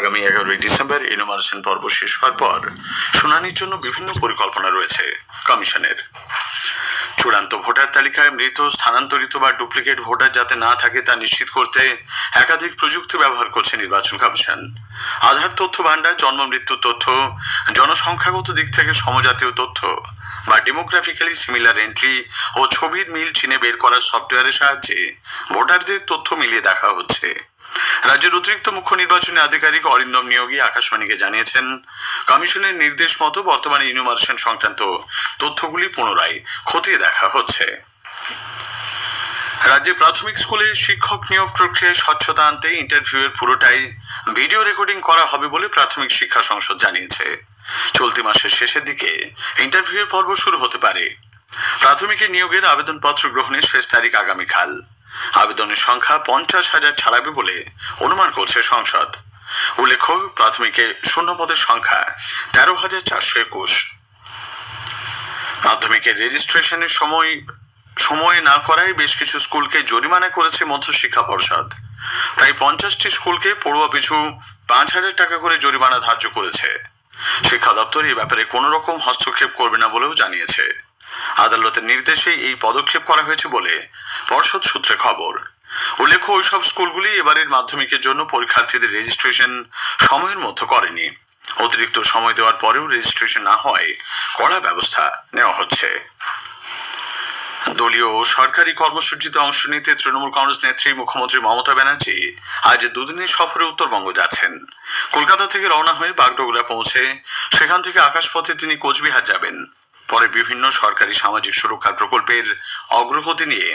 আগামী 11ই December enumeration পর্ব শেষ হওয়ার পর শুনানির জন্য বিভিন্ন পরিকল্পনা রয়েছে কমিশনের। চূড়ান্ত ভোটার তালিকায় মৃত, স্থানান্তরিত বা ডুপ্লিকেট ভোটার যাতে না থাকে তা নিশ্চিত করতে একাধিক প্রযুক্তি ব্যবহার করছে নির্বাচন কমিশন। আধার তথ্য ভান্ডার, জন্ম মৃত্যুর তথ্য, জনসংখ্যাগত দিক থেকে সমজাতীয় তথ্য বা ডেমোগ্রাফিক্যালি সিমিলার এন্ট্রি ও ছবির মিল চিনে বের করার সফটওয়্যারের সাহায্যে ভোটারদের তথ্য মিলিয়ে দেখা হচ্ছে। রাজ্যের অতিরিক্ত মুখ্য নির্বাচনী আধিকারিক অরিন্দম নিয়োগী আকাশবাণীকে জানিয়েছেন, কমিশনের নির্দেশ মতো বর্তমানে ইনুমারেশন সংক্রান্ত তথ্যগুলি পুনরায় খতিয়ে দেখা হচ্ছে। রাজ্যে প্রাথমিক স্কুলে শিক্ষক নিয়োগ প্রক্রিয়ায় স্বচ্ছতা আনতে ইন্টারভিউয়ের পুরোটাই ভিডিও রেকর্ডিং করা হবে বলে প্রাথমিক শিক্ষা সংসদ জানিয়েছে। চলতি মাসের শেষের দিকে ইন্টারভিউয়ের পর্ব শুরু হতে পারে। প্রাথমিকে নিয়োগের আবেদনপত্র গ্রহণের শেষ তারিখ আগামীকাল। আবেদনের সংখ্যা 50,000 ছাড়াবে বলে অনুমান করছে সংসদ। উল্লেখ্য, প্রাথমিকে শূন্য পদের সংখ্যা 13,421। মাধ্যমিকের রেজিস্ট্রেশনের সময় না করায় বেশ কিছু স্কুলকে জরিমানা করেছে মধ্যশিক্ষা পর্ষদ। প্রায় 50টি স্কুলকে পড়ুয়া পিছু 5,000 টাকা করে জরিমানা ধার্য করেছে। শিক্ষা দপ্তর এই ব্যাপারে কোনো রকম হস্তক্ষেপ করবে না বলেও জানিয়েছে। আদালতের নির্দেশে এই পদক্ষেপ করা হয়েছে বলে পর্ষদ সূত্রে খবর। উল্লেখ্য, ওইসব স্কুলগুলি এবারের মাধ্যমিকের জন্য পরীক্ষার্থীদের রেজিস্ট্রেশন সময়ের মধ্যে করেনি। অতিরিক্ত সময় দেওয়ার পরেও রেজিস্ট্রেশন না হয় কড়া ব্যবস্থা নেওয়া হচ্ছে। দলীয় ও সরকারি কর্মসূচিতে অংশ নিতে তৃণমূল কংগ্রেস নেত্রী মুখ্যমন্ত্রী মমতা ব্যানার্জি আজ দুদিনের সফরে উত্তরবঙ্গ যাচ্ছেন। কলকাতা থেকে রওনা হয়ে বাগডোগরা পৌঁছে সেখান থেকে আকাশপথে তিনি কোচবিহার যাবেন। পরে বিভিন্ন সরকারি সামাজিক সুরক্ষার প্রকল্পের অগ্রগতি নিয়ে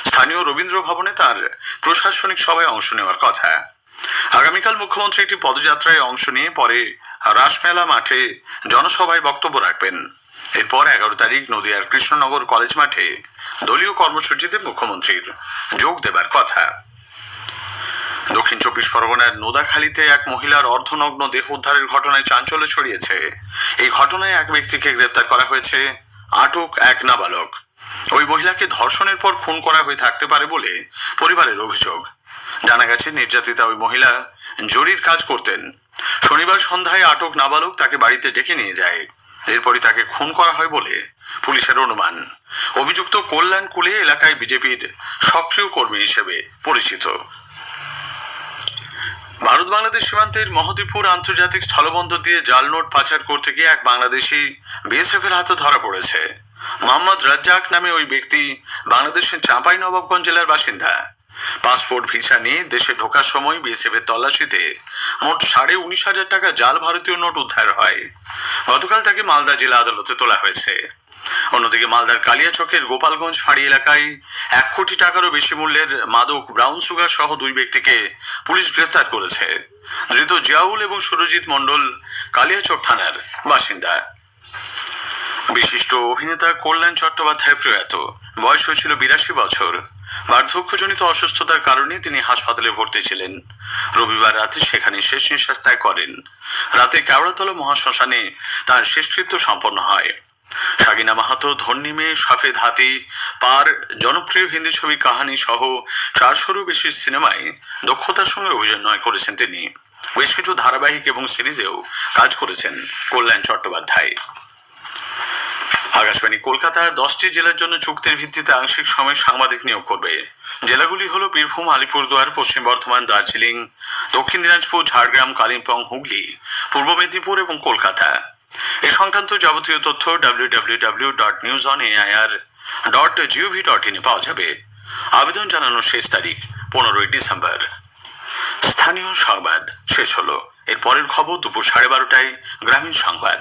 স্থানীয় রবীন্দ্র ভবনে তার প্রশাসনিক সভায় অংশ নেওয়ার কথা। আগামীকাল মুখ্যমন্ত্রী একটি পদযাত্রায় অংশ নিয়ে পরে রাসমেলা মাঠে জনসভায় বক্তব্য রাখবেন। এরপর 11 তারিখ নদিয়ার কৃষ্ণনগর কলেজ মাঠে দলীয় কর্মসূচিতে মুখ্যমন্ত্রীর যোগ দেবার কথা। দক্ষিণ 24 পরগনার নোদাখালীতে এক মহিলার অর্ধনগ্ন দেহ উদ্ধারের ঘটনায় চাঞ্চল্য ছড়িয়েছে। এই ঘটনায় এক ব্যক্তিকে গ্রেপ্তার করা হয়েছে, আটক এক নাবালক। ওই মহিলাকে ধর্ষণের পর খুন করা হয়ে থাকতে পারে বলে পরিবারের অভিযোগ। জানা গেছে, নির্যাতিতা ওই মহিলা জরির কাজ করতেন। শনিবার সন্ধ্যায় আটক নাবালক তাকে বাড়িতে ডেকে নিয়ে যায়। এরপরই তাকে খুন করা হয় বলে পুলিশের অনুমান। অভিযুক্ত কল্যাণ কুলে এলাকায় বিজেপির সক্রিয় কর্মী হিসেবে পরিচিত। ভারত বাংলাদেশ সীমান্তের মহদীপুর আন্তর্জাতিক স্থলবন্দর দিয়ে জাল নোট পাচার করতে গিয়ে এক বাংলাদেশি বিএসএফ এর হাতে ধরা পড়েছে। মোহাম্মদ রাজ্জাক নামে ওই ব্যক্তি বাংলাদেশের চাঁপাইনবাবগঞ্জ জেলার বাসিন্দা। পাসপোর্ট ভিসা নিয়ে দেশে ঢোকার সময় বিএসএফ এর তল্লাশিতে মোট 19,500 টাকা জাল ভারতীয় নোট উদ্ধার হয়। গতকাল তাকে মালদা জেলা আদালতে তোলা হয়েছে। অন্যদিকে মালদার কালিয়াচকের গোপালগঞ্জ ফাঁড়ি এলাকায় 1 কোটি টাকারও বেশি মূল্যের মাদক ব্রাউন সুগার সহ 2 ব্যক্তিকে পুলিশ গ্রেফতার করেছে। ধৃত জিয়াউল এবং সুরজিৎ মণ্ডল কালিয়াচক থানার বাসিন্দা। বিশিষ্ট অভিনেতা কল্যাণ চট্টোপাধ্যায় প্রয়াত। বয়স হয়েছিল 82 বছর। বার্ধক্যজনিত অসুস্থতার কারণে তিনি হাসপাতালে ভর্তি ছিলেন। রবিবার রাতে সেখানে শেষ নিঃশ্বাস ত্যাগ করেন। রাতে কেওড়াতলা মহাশ্মশানে তার শেষকৃত্য সম্পন্ন হয়। সাগিনা মাহাতো, ধন্যী মেয়ে, সফেদ হাতি, পার, জনপ্রিয় হিন্দি ছবি কাহানি সহ 400-রও বেশি সিনেমায় দক্ষতার সঙ্গে অভিনয় করেছেন তিনি। বেশ কিছু ধারাবাহিক এবং সিরিজেও কাজ করেছেন কল্যাণ চট্টোপাধ্যায়। আকাশবাণী কলকাতা 10টি জেলার জন্য চুক্তির ভিত্তিতে আংশিক সময় সাংবাদিক নিয়োগ করবে। জেলাগুলি হলো বীরভূম, আলিপুরদুয়ার, পশ্চিম বর্ধমান, দার্জিলিং, দক্ষিণ দিনাজপুর, ঝাড়গ্রাম, কালিম্পং, হুগলি, পূর্ব মেদিনীপুর এবং কলকাতা। এ সংক্রান্ত যাবতীয় তথ্য www.newsonair.gov.in পাওয়া যাবে। আবেদন জানানোর শেষ তারিখ 15ই ডিসেম্বর। স্থানীয় সংবাদ শেষ হলো। এর পরের খবর দুপুর 12:30টায় গ্রামীণ সংবাদ।